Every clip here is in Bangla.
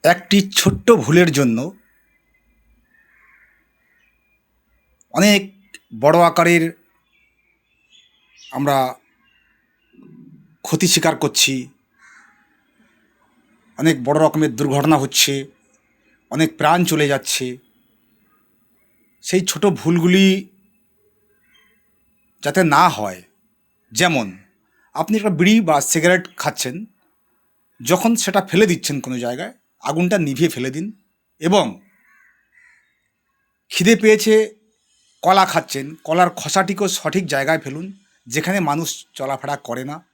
একটি ছোট্ট ভুলের জন্য অনেক বড় আকারের আমরা ক্ষতি স্বীকার করছি, অনেক বড় রকমের দুর্ঘটনা হচ্ছে, অনেক প্রাণ চলে যাচ্ছে। সেই ছোট ভুলগুলি যাতে না হয়, যেমন আপনি একটা বিড়ি বা সিগারেট খাচ্ছেন, যখন সেটা ফেলে দিচ্ছেন কোনো জায়গায় আগুনটা নিভিয়ে ফেলে দিন। এবং খিদে পেয়েছে, কলা খাচ্ছেন, কলার খোসাটিকেও সঠিক জায়গায় ফেলুন যেখানে মানুষ চলাফেরা করে না।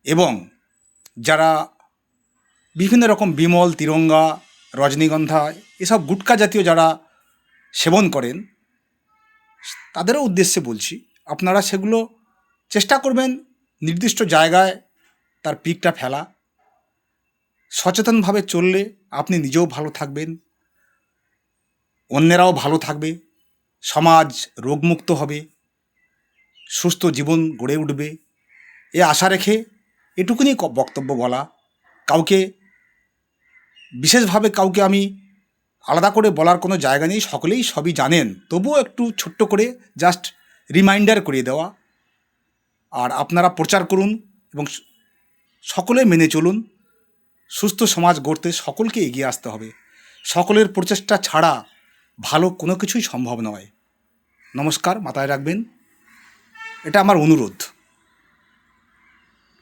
এবং যারা বিভিন্ন রকম বিমল, তিরঙ্গা, রজনীগন্ধা এসব গুটখা জাতীয় যারা সেবন করেন, তাদেরও উদ্দেশ্যে বলছি, আপনারা সেগুলো চেষ্টা করবেন নির্দিষ্ট জায়গায় তার পিকটা ফেলা। সচেতনভাবে চললে আপনি নিজেও ভালো থাকবেন, অন্যেরাও ভালো থাকবে, সমাজ রোগমুক্ত হবে, সুস্থ জীবন গড়ে উঠবে। এ আশা রেখে এটুকুনি বক্তব্য বলা। কাউকে বিশেষভাবে কাউকে আমি আলাদা করে বলার কোনো জায়গা নেই, সকলেই সবই জানেন, তবুও একটু ছোট্ট করে জাস্ট রিমাইন্ডার করিয়ে দেওয়া। আর আপনারা প্রচার করুন এবং সকলে মেনে চলুন। সুস্থ সমাজ গড়তে সকলকে এগিয়ে আসতে হবে। সকলের প্রচেষ্টা ছাড়া ভালো কোনো কিছুই সম্ভব নয়। নমস্কার, মাথায় রাখবেন, এটা আমার অনুরোধ।